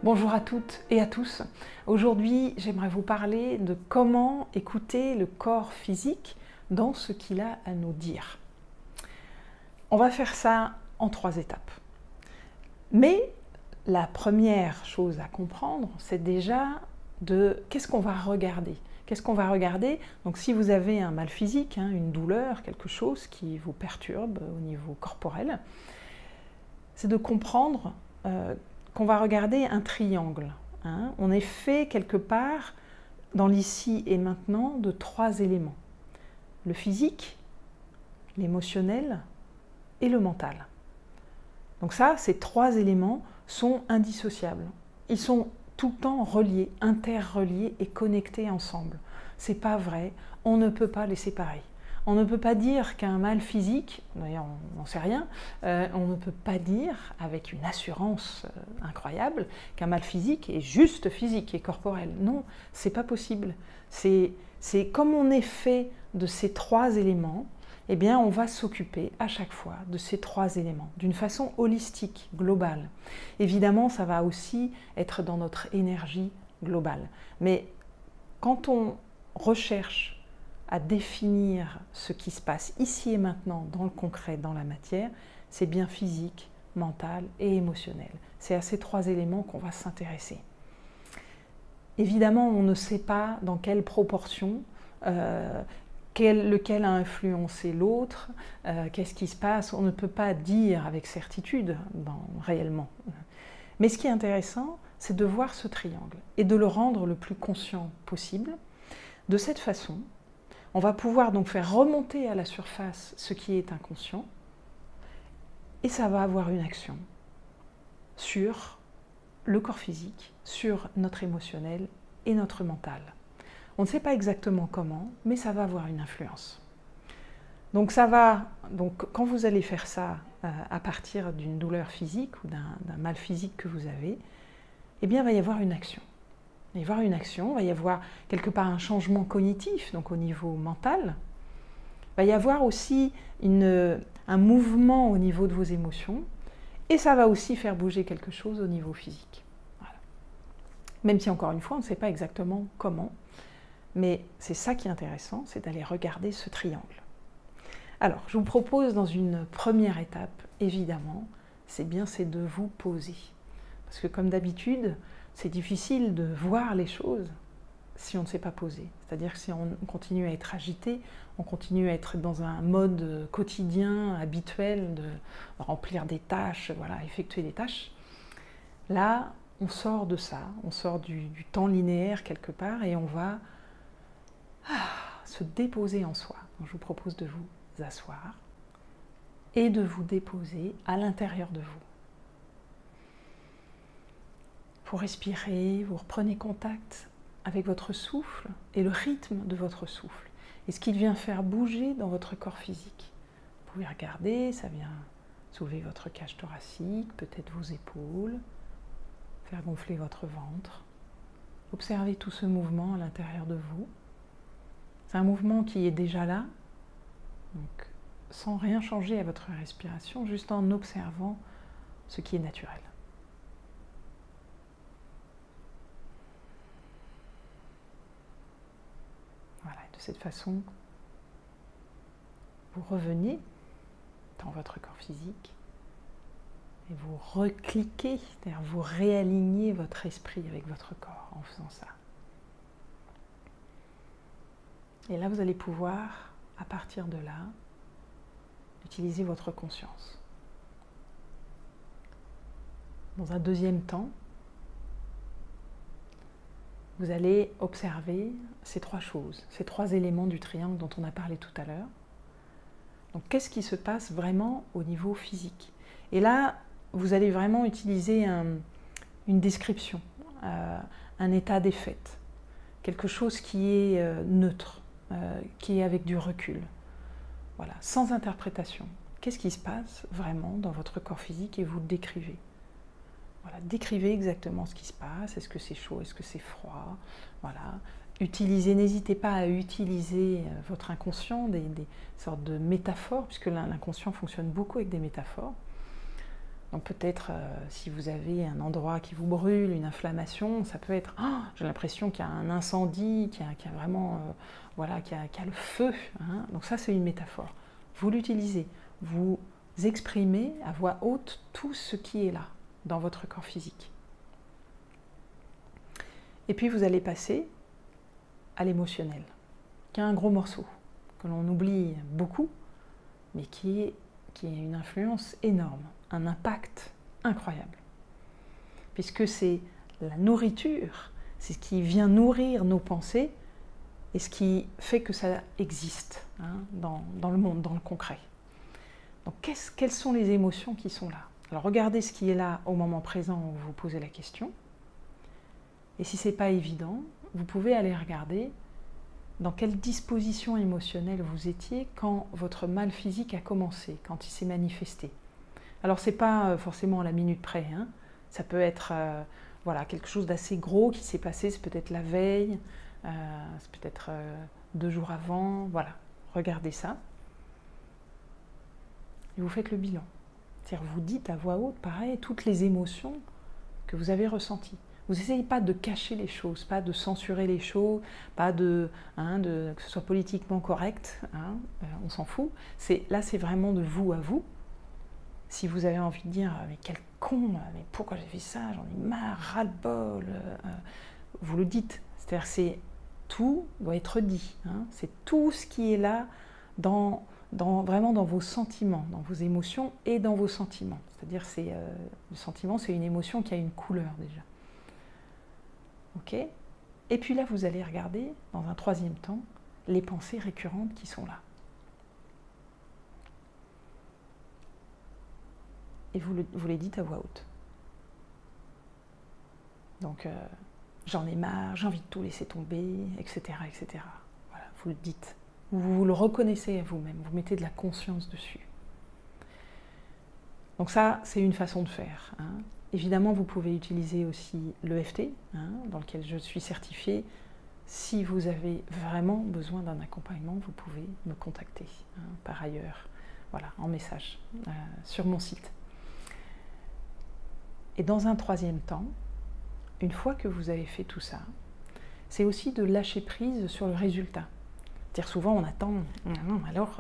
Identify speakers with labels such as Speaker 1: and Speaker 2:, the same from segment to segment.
Speaker 1: Bonjour à toutes et à tous. Aujourd'hui, j'aimerais vous parler de comment écouter le corps physique dans ce qu'il a à nous dire. On va faire ça en 3 étapes. Mais la première chose à comprendre, c'est déjà de qu'est-ce qu'on va regarder. Qu'est-ce qu'on va regarder? Donc si vous avez un mal physique, une douleur, quelque chose qui vous perturbe au niveau corporel, c'est de comprendre qu'on va regarder un triangle. On est fait quelque part dans l'ici et maintenant de 3 éléments. Le physique, l'émotionnel et le mental. Donc ça, ces 3 éléments sont indissociables. Ils sont tout le temps reliés, interreliés et connectés ensemble. C'est pas vrai, on ne peut pas les séparer. On ne peut pas dire qu'un mal physique, d'ailleurs on n'en sait rien, on ne peut pas dire avec une assurance incroyable qu'un mal physique est juste physique et corporel. Non, c'est pas possible. C'est comme on est fait de ces 3 éléments, eh bien on va s'occuper à chaque fois de ces 3 éléments, d'une façon holistique, globale. Évidemment, ça va aussi être dans notre énergie globale. Mais quand on recherche à définir ce qui se passe ici et maintenant, dans le concret, dans la matière, c'est bien physique, mental et émotionnel. C'est à ces 3 éléments qu'on va s'intéresser. Évidemment, on ne sait pas dans quelle proportion, lequel a influencé l'autre, qu'est-ce qui se passe, on ne peut pas dire avec certitude réellement. Mais ce qui est intéressant, c'est de voir ce triangle et de le rendre le plus conscient possible. De cette façon, on va pouvoir donc faire remonter à la surface ce qui est inconscient et ça va avoir une action sur le corps physique, sur notre émotionnel et notre mental. On ne sait pas exactement comment, mais ça va avoir une influence. Donc quand vous allez faire ça à partir d'une douleur physique ou d'un mal physique que vous avez, eh bien il va y avoir une action. Il va y avoir une action, il va y avoir quelque part un changement cognitif, donc au niveau mental. Il va y avoir aussi un mouvement au niveau de vos émotions, et ça va aussi faire bouger quelque chose au niveau physique. Voilà. Même si encore une fois, on ne sait pas exactement comment, mais c'est ça qui est intéressant, c'est d'aller regarder ce triangle. Alors, je vous propose dans une première étape, évidemment, c'est de vous poser. Parce que comme d'habitude, c'est difficile de voir les choses si on ne s'est pas posé. C'est-à-dire que si on continue à être agité, on continue à être dans un mode quotidien, habituel, de remplir des tâches, effectuer des tâches, là, on sort de ça, on sort du temps linéaire quelque part et on va se déposer en soi. Donc, je vous propose de vous asseoir et de vous déposer à l'intérieur de vous. Vous respirez, vous reprenez contact avec votre souffle et le rythme de votre souffle. Et ce qu'il vient faire bouger dans votre corps physique. Vous pouvez regarder, ça vient soulever votre cage thoracique, peut-être vos épaules, faire gonfler votre ventre. Observez tout ce mouvement à l'intérieur de vous. C'est un mouvement qui est déjà là, donc sans rien changer à votre respiration, juste en observant ce qui est naturel. Voilà, de cette façon, vous revenez dans votre corps physique et vous recliquez, c'est-à-dire vous réalignez votre esprit avec votre corps en faisant ça. Et là, vous allez pouvoir, à partir de là, utiliser votre conscience. Dans un deuxième temps, vous allez observer ces 3 choses, ces 3 éléments du triangle dont on a parlé tout à l'heure. Donc, qu'est-ce qui se passe vraiment au niveau physique? Et là, vous allez vraiment utiliser une description, un état des faits, quelque chose qui est neutre, qui est avec du recul. Voilà, sans interprétation. Qu'est-ce qui se passe vraiment dans votre corps physique et vous le décrivez? Voilà, décrivez exactement ce qui se passe. Est-ce que c'est chaud? Est-ce que c'est froid? Voilà. Utilisez, n'hésitez pas à utiliser votre inconscient, des sortes de métaphores, puisque l'inconscient fonctionne beaucoup avec des métaphores. Donc peut-être si vous avez un endroit qui vous brûle, une inflammation, ça peut être oh, j'ai l'impression qu'il y a un incendie, qu'il y a vraiment voilà, qu'il y a le feu. Hein. Donc ça c'est une métaphore. Vous l'utilisez, vous exprimez à voix haute tout ce qui est là dans votre corps physique. Et puis vous allez passer à l'émotionnel, qui est un gros morceau que l'on oublie beaucoup, mais qui a une influence énorme, un impact incroyable. Puisque c'est la nourriture, c'est ce qui vient nourrir nos pensées et ce qui fait que ça existe hein, dans le monde, dans le concret. Donc quelles sont les émotions qui sont là? Alors regardez ce qui est là au moment présent où vous vous posez la question. Et si ce n'est pas évident, vous pouvez aller regarder dans quelle disposition émotionnelle vous étiez quand votre mal physique a commencé, quand il s'est manifesté. Alors ce n'est pas forcément à la minute près, hein. Ça peut être voilà, quelque chose d'assez gros qui s'est passé, c'est peut-être la veille, c'est peut-être 2 jours avant, voilà, regardez ça. Et vous faites le bilan. C'est-à-dire vous dites à voix haute, pareil, toutes les émotions que vous avez ressenties. Vous n'essayez pas de cacher les choses, pas de censurer les choses, pas que ce soit politiquement correct, hein, on s'en fout. Là, c'est vraiment de vous à vous. Si vous avez envie de dire « mais quel con, mais pourquoi j'ai fait ça, j'en ai marre, ras-le-bol », vous le dites. C'est-à-dire tout doit être dit. Hein. C'est tout ce qui est là vraiment dans vos sentiments, dans vos émotions et dans vos sentiments. C'est-à-dire le sentiment, c'est une émotion qui a une couleur déjà. Ok ? Et puis là, vous allez regarder, dans un troisième temps, les pensées récurrentes qui sont là. Et vous les dites à voix haute. Donc, j'en ai marre, j'ai envie de tout laisser tomber, etc. etc. Voilà, vous le dites. Vous le reconnaissez à vous-même, vous mettez de la conscience dessus. Donc ça, c'est une façon de faire. Hein. Évidemment, vous pouvez utiliser aussi l'EFT, hein, dans lequel je suis certifiée. Si vous avez vraiment besoin d'un accompagnement, vous pouvez me contacter hein, par ailleurs, voilà, en message sur mon site. Et dans un troisième temps, une fois que vous avez fait tout ça, c'est aussi de lâcher prise sur le résultat. C'est-à-dire souvent on attend, non, alors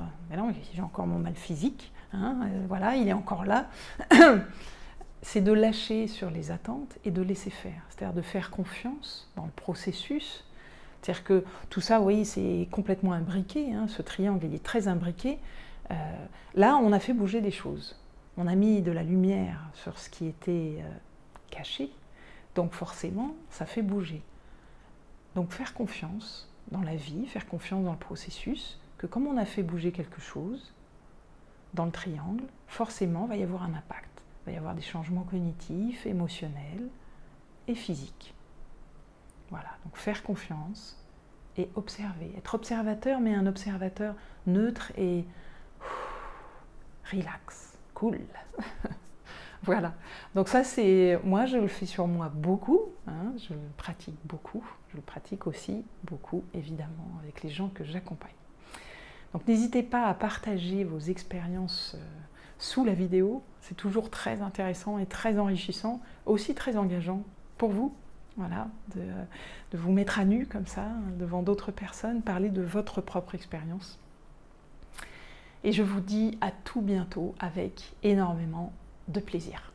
Speaker 1: j'ai encore mon mal physique, hein, voilà, il est encore là. C'est de lâcher sur les attentes et de laisser faire. C'est-à-dire de faire confiance dans le processus. C'est-à-dire que tout ça, oui, c'est complètement imbriqué, hein, ce triangle, il est très imbriqué. Là, on a fait bouger des choses. On a mis de la lumière sur ce qui était caché, donc forcément, ça fait bouger. Donc faire confiance dans la vie, faire confiance dans le processus, que comme on a fait bouger quelque chose, dans le triangle, forcément, il va y avoir un impact. Il va y avoir des changements cognitifs, émotionnels et physiques. Voilà, donc faire confiance et observer. Être observateur, mais un observateur neutre et relax, cool. Voilà, donc ça c'est, moi je le fais sur moi beaucoup, hein, je le pratique beaucoup, je le pratique aussi beaucoup évidemment avec les gens que j'accompagne. Donc n'hésitez pas à partager vos expériences sous la vidéo, c'est toujours très intéressant et très enrichissant, aussi très engageant pour vous, voilà, de vous mettre à nu comme ça, devant d'autres personnes, parler de votre propre expérience. Et je vous dis à tout bientôt avec énormément de plaisir.